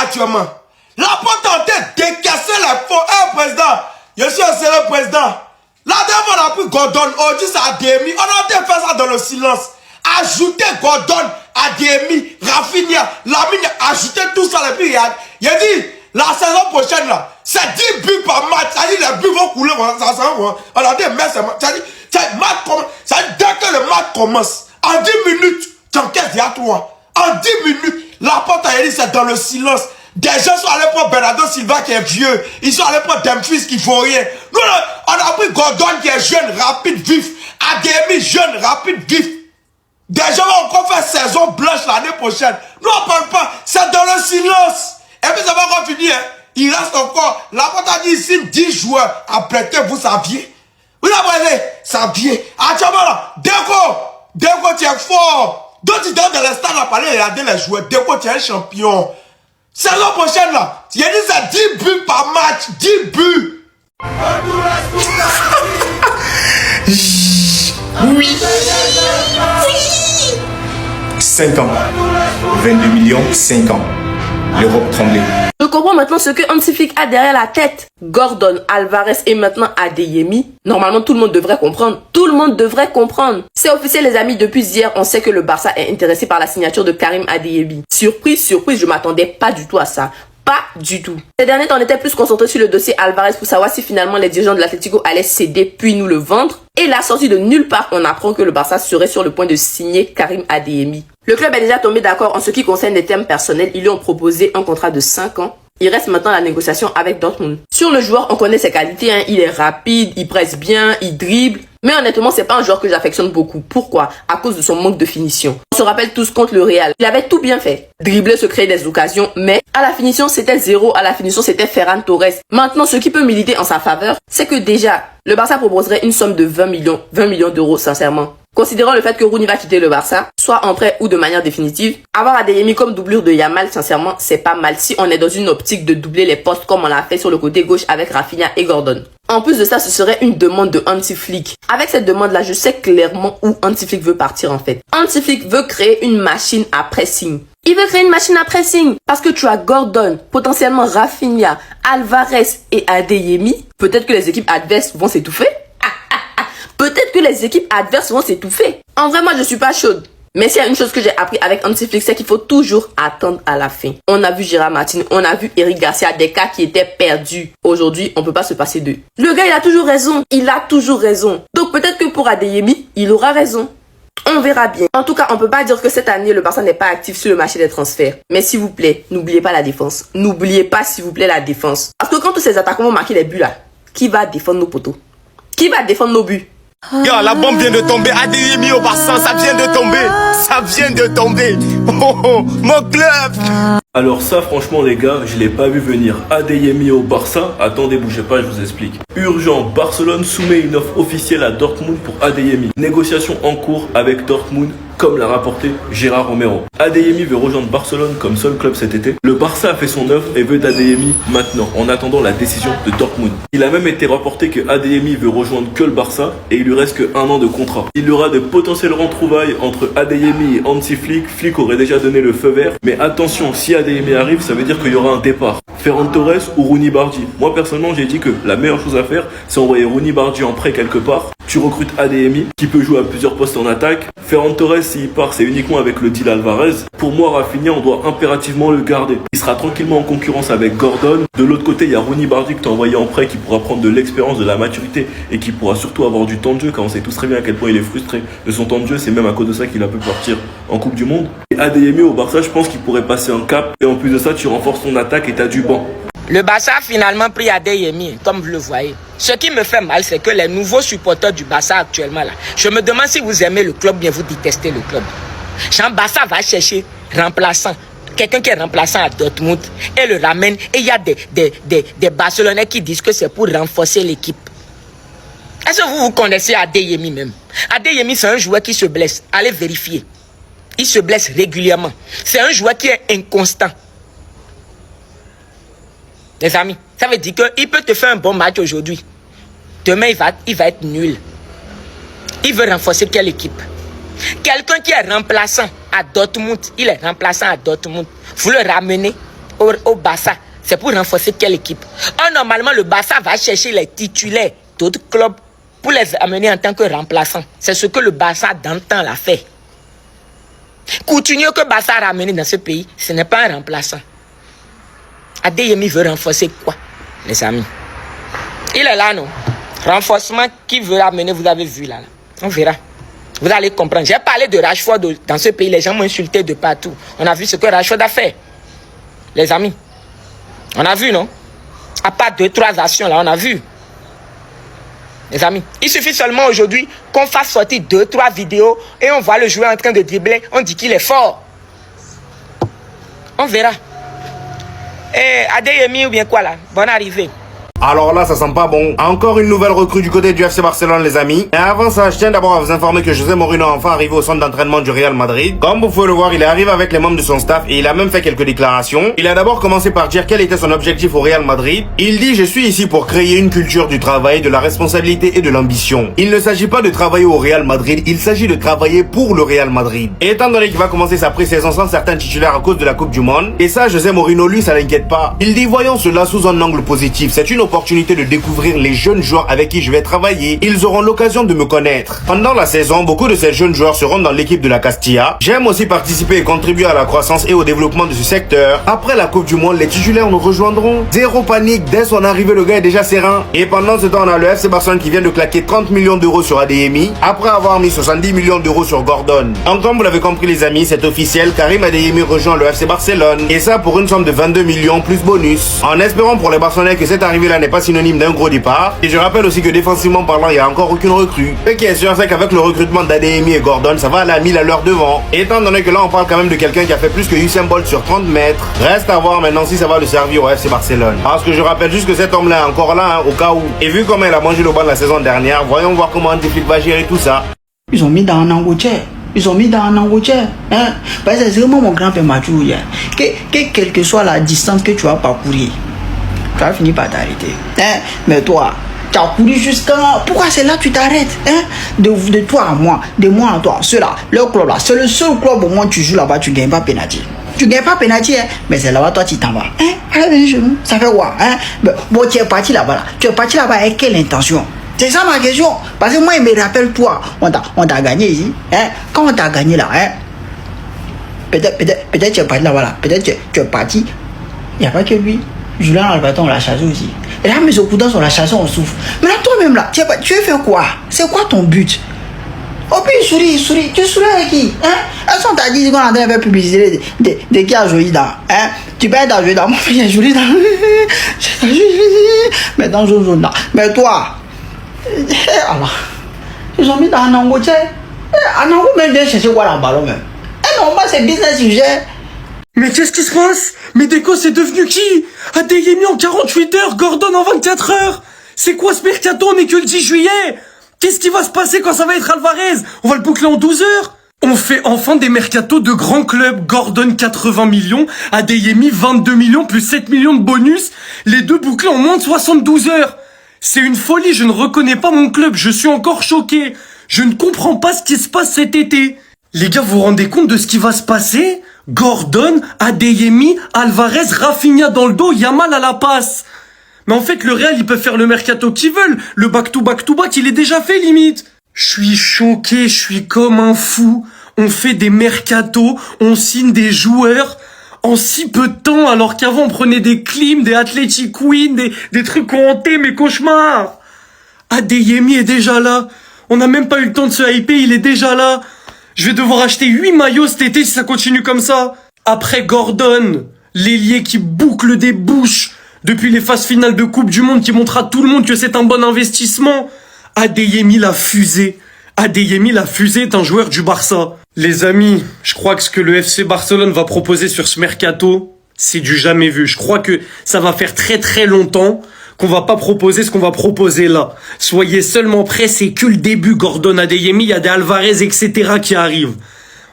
actuellement. La porte en tête, décasser les fonds. Président, je suis un sérieux président. La dernière fois, on a pris Gordon, aujourd'hui, c'est ADMI. On a fait ça dans le silence. Ajouter Gordon, ADMI, Rafinha, Lamine, ajouter tout ça. Et puis, il a dit, la saison prochaine, là, c'est 10 buts par match. C'est-à-dire, les buts vont couler. On a dit, mais c'est-à-dire, dès que le match commence, en 10 minutes, tu encaisses déjà 3. En 10 minutes, la porte a dit, c'est dans le silence. Des gens sont allés prendre Bernardo Silva qui est vieux. Ils sont allés prendre Dumfries qui ne faut rien. Nous, on a pris Gordon qui est jeune, rapide, vif. Ademi, jeune, rapide, vif. Des gens vont encore faire saison blanche l'année prochaine. Nous, on ne parle pas. C'est dans le silence. Et puis, ça va encore finir. Hein. Il reste encore. La porte a dit ici 10 joueurs. Apprêtez-vous, ça vient. Vous apprenez, ça vient. Actuellement, là, Deco, tu es fort. Donc, tu donnes dans les stades à parler, regarder les joueurs. Deco, tu es un champion. Saison prochaine, là, il y a dit ça 10 buts par match. 10 buts. Oui. 5 ans. 22 millions, 5 ans. L'Europe tremblait. Je comprends maintenant ce que Hansi Flick a derrière la tête. Gordon, Alvarez et maintenant Adeyemi. Normalement, tout le monde devrait comprendre. Tout le monde devrait comprendre. C'est officiel, les amis. Depuis hier, on sait que le Barça est intéressé par la signature de Karim Adeyemi. Surprise, surprise, je m'attendais pas du tout à ça. Pas du tout. Ces derniers temps, on était plus concentré sur le dossier Alvarez pour savoir si finalement les dirigeants de l'Atlético allaient céder puis nous le vendre. Et la sortie de nulle part, on apprend que le Barça serait sur le point de signer Karim Adeyemi. Le club est déjà tombé d'accord en ce qui concerne les termes personnels. Ils lui ont proposé un contrat de 5 ans. Il reste maintenant la négociation avec Dortmund. Sur le joueur, on connaît ses qualités. Hein. Il est rapide, il presse bien, il dribble. Mais honnêtement, c'est pas un joueur que j'affectionne beaucoup. Pourquoi? À cause de son manque de finition. On se rappelle tous contre le Real. Il avait tout bien fait. Dribbler, se créer des occasions. Mais à la finition, c'était 0. À la finition, c'était Ferran Torres. Maintenant, ce qui peut militer en sa faveur, c'est que déjà, le Barça proposerait une somme de 20 millions d'euros, sincèrement. Considérant le fait que Rooney va quitter le Barça, soit en prêt ou de manière définitive, avoir Adeyemi comme doublure de Yamal, sincèrement, c'est pas mal si on est dans une optique de doubler les postes comme on l'a fait sur le côté gauche avec Rafinha et Gordon. En plus de ça, ce serait une demande de Hansi Flick. Avec cette demande-là, je sais clairement où Hansi Flick veut partir en fait. Hansi Flick veut créer une machine à pressing. Il veut créer une machine à pressing parce que tu as Gordon, potentiellement Rafinha, Alvarez et Adeyemi. Peut-être que les équipes adverses vont s'étouffer. Peut-être que les équipes adverses vont s'étouffer. En vrai, moi, je suis pas chaude. Mais s'il y a une chose que j'ai appris avec Hansi Flick, c'est qu'il faut toujours attendre à la fin. On a vu Gérard Martin, on a vu Eric Garcia, des cas qui étaient perdus. Aujourd'hui, on peut pas se passer d'eux. Le gars, il a toujours raison. Il a toujours raison. Donc peut-être que pour Adeyemi, il aura raison. On verra bien. En tout cas, on peut pas dire que cette année, le Barça n'est pas actif sur le marché des transferts. Mais s'il vous plaît, n'oubliez pas la défense. N'oubliez pas, s'il vous plaît, la défense. Parce que quand tous ces attaquants vont marquer les buts là, qui va défendre nos poteaux? Qui va défendre nos buts? Yo, la bombe vient de tomber. Adeyemi au Barça, ça vient de tomber. Ça vient de tomber. Oh, mon club. Alors ça, franchement les gars, je l'ai pas vu venir. Adeyemi au Barça. Attendez, bougez pas, je vous explique. Urgent, Barcelone soumet une offre officielle à Dortmund pour Adeyemi. Négociation en cours avec Dortmund, comme l'a rapporté Gérard Romero. Adeyemi veut rejoindre Barcelone comme seul club cet été. Le Barça a fait son offre et veut d'Adeyemi maintenant, en attendant la décision de Dortmund. Il a même été rapporté que Adeyemi veut rejoindre que le Barça et il lui reste que 1 an de contrat. Il y aura de potentielles retrouvailles entre Adeyemi et Hansi Flick. Flick aurait déjà donné le feu vert. Mais attention, si Adeyemi arrive, ça veut dire qu'il y aura un départ. Ferran Torres ou Rooney Bardi. Moi personnellement, j'ai dit que la meilleure chose à faire, c'est envoyer Rooney Bardi en prêt quelque part. Tu recrutes Adeyemi, qui peut jouer à plusieurs postes en attaque. Ferran Torres, s'il part, c'est uniquement avec le deal Alvarez. Pour moi, Rafinha, on doit impérativement le garder. Il sera tranquillement en concurrence avec Gordon. De l'autre côté, il y a Rooney Bardi que tu as envoyé en prêt, qui pourra prendre de l'expérience, de la maturité et qui pourra surtout avoir du temps de jeu, car on sait tous très bien à quel point il est frustré de son temps de jeu. C'est même à cause de ça qu'il a pu partir en Coupe du Monde. Et Adeyemi au Barça, je pense qu'il pourrait passer un cap. Et en plus de ça, tu renforces ton attaque et tu as du banc. Le Barça a finalement pris Adeyemi, comme vous le voyez. Ce qui me fait mal, c'est que les nouveaux supporters du Barça actuellement, là, je me demande si vous aimez le club, bien vous détestez le club. Jean Barça va chercher remplaçant, quelqu'un qui est remplaçant à Dortmund, et le ramène, et il y a des Barcelonais qui disent que c'est pour renforcer l'équipe. Est-ce que vous connaissez Adeyemi même? Adeyemi, c'est un joueur qui se blesse. Allez vérifier. Il se blesse régulièrement. C'est un joueur qui est inconstant. Les amis, ça veut dire qu'il peut te faire un bon match aujourd'hui. Demain, il va être nul. Il veut renforcer quelle équipe? Quelqu'un qui est remplaçant à Dortmund, il est remplaçant à Dortmund. Vous le ramenez, au Barça, c'est pour renforcer quelle équipe? Normalement, le Barça va chercher les titulaires d'autres clubs pour les amener en tant que remplaçants. C'est ce que le Barça d'antan l'a fait. Coutinho que Barça a ramené dans ce pays, ce n'est pas un remplaçant. Adeyemi veut renforcer quoi, les amis? Il est là, non? Renforcement qui veut amener, vous avez vu là. On verra. Vous allez comprendre. J'ai parlé de Rashford dans ce pays. Les gens m'ont insulté de partout. On a vu ce que Rashford a fait. Les amis. On a vu, non? À part 2-3 actions là, on a vu. Les amis. Il suffit seulement aujourd'hui qu'on fasse sortir 2-3 vidéos et on voit le joueur en train de dribbler. On dit qu'il est fort. On verra. Et Adeyemi ou bien quoi là? Bonne arrivée. Alors là, ça sent pas bon. Encore une nouvelle recrue du côté du FC Barcelone, les amis. Et avant ça, je tiens d'abord à vous informer que José Mourinho est enfin arrivé au centre d'entraînement du Real Madrid. Comme vous pouvez le voir, il est arrivé avec les membres de son staff et il a même fait quelques déclarations. Il a d'abord commencé par dire quel était son objectif au Real Madrid. Il dit: je suis ici pour créer une culture du travail, de la responsabilité et de l'ambition. Il ne s'agit pas de travailler au Real Madrid, il s'agit de travailler pour le Real Madrid. Et étant donné qu'il va commencer sa pré-saison sans certains titulaires à cause de la Coupe du Monde, et ça, José Mourinho, lui, ça l'inquiète pas. Il dit: voyons cela sous un angle positif. C'est une opportunité de découvrir les jeunes joueurs avec qui je vais travailler. Ils auront l'occasion de me connaître. Pendant la saison, beaucoup de ces jeunes joueurs seront dans l'équipe de la Castilla. J'aime aussi participer et contribuer à la croissance et au développement de ce secteur. Après la Coupe du Monde, les titulaires nous rejoindront. Zéro panique, dès son arrivée, le gars est déjà serein. Et pendant ce temps, on a le FC Barcelone qui vient de claquer 30 millions d'euros sur Adeyemi, après avoir mis 70 millions d'euros sur Gordon. Donc comme vous l'avez compris les amis, c'est officiel, Karim Adeyemi rejoint le FC Barcelone. Et ça pour une somme de 22 millions plus bonus. En espérant pour les Barcelonais que cette arrivée-là n'est pas synonyme d'un gros départ. Et je rappelle aussi que défensivement parlant, il n'y a encore aucune recrue. Ce qui est sûr, c'est qu'avec le recrutement d'Adeyemi et Gordon, ça va aller à 1000 à l'heure devant. Étant donné que là, on parle quand même de quelqu'un qui a fait plus que Usain Bolt sur 30 mètres. Reste à voir maintenant si ça va le servir au FC Barcelone. Parce que je rappelle juste que cet homme-là est encore là, au cas où. Et vu comment il a mangé le banc de la saison dernière, voyons voir comment Hansi Flick va gérer tout ça. Ils ont mis dans un Angoutier. Ils ont mis dans un Angoutier. Hein? Parce que c'est vraiment mon grand-père Mathieu. Quelle que soit la distance que tu vas parcourir, tu vas finir par t'arrêter. Hein? Mais toi, tu as couru jusqu'à là. Pourquoi c'est là que tu t'arrêtes? Hein? De toi à moi, de moi à toi. Ceux-là, leur club là, c'est le seul club au moins tu joues là-bas, tu ne gagnes pas pénalty. Tu ne gagnes pas pénalty, hein? Mais c'est là-bas, toi tu t'en vas. Hein? Allez, chez nous. Ça fait quoi? Hein? Bon, tu es parti là-bas. Là. Tu es parti là-bas avec quelle intention? C'est ça ma question. Parce que moi, il me rappelle toi. On t'a gagné ici. Hein? Quand on t'a gagné là, hein? Peut-être tu es parti là-bas. Là. Peut-être tu es parti. Il n'y a pas que lui. Julien Alberton, on l'a chassé aussi. Et là, mes occupants, on l'a chassé, on souffre. Mais là, toi-même, là, tu veux faire quoi? C'est quoi ton but? Oh, puis il sourit. Tu souris avec qui? Hein? Est-ce qu'on t'a dit qu'on est en train de faire publicité de qui a joué dans? Hein? Tu peux être dans joué dans. Moi, j'ai joué dans. Mais dans jaune là. Mais toi, alors, ils ont mis dans un Angoutier. Un Angoutier, même bien chercher quoi dans le ballon, même. Eh non, moi, c'est business sujet. Mais qu'est-ce qui se passe? Mais Deco, c'est devenu qui? Adeyemi en 48 heures, Gordon en 24 heures. C'est quoi ce mercato? On est que le 10 juillet. Qu'est-ce qui va se passer quand ça va être Alvarez? On va le boucler en 12 heures. On fait enfin des mercatos de grands clubs. Gordon 80 millions, Adeyemi 22 millions plus 7 millions de bonus. Les deux bouclés en moins de 72 heures. C'est une folie, je ne reconnais pas mon club. Je suis encore choqué. Je ne comprends pas ce qui se passe cet été. Les gars, vous vous rendez compte de ce qui va se passer? Gordon, Adeyemi, Alvarez, Rafinha dans le dos, Yamal à la passe. Mais en fait, le Real, ils peuvent faire le mercato qu'ils veulent. Le back-to-back-to-back, il est déjà fait, limite. Je suis choqué, je suis comme un fou. On fait des mercatos, on signe des joueurs en si peu de temps, alors qu'avant, on prenait des Klim, des Athletic Queen, des trucs hantés, mes cauchemars. Adeyemi est déjà là. On n'a même pas eu le temps de se hyper, il est déjà là. Je vais devoir acheter 8 maillots cet été si ça continue comme ça. Après Gordon, l'ailier qui boucle des bouches depuis les phases finales de Coupe du Monde, qui montre à tout le monde que c'est un bon investissement. Adeyemi la fusée. Adeyemi la fusée est un joueur du Barça. Les amis, je crois que ce que le FC Barcelone va proposer sur ce mercato, c'est du jamais vu. Je crois que ça va faire très très longtemps qu'on va pas proposer ce qu'on va proposer là. Soyez seulement prêts, c'est que le début. Gordon, Adeyemi, il y a des Alvarez, etc. qui arrivent.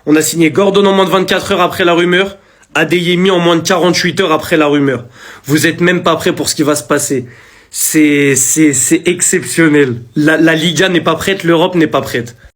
On a signé Gordon en moins de 24 heures après la rumeur, Adeyemi en moins de 48 heures après la rumeur. Vous êtes même pas prêts pour ce qui va se passer. C'est exceptionnel. La Liga n'est pas prête, l'Europe n'est pas prête.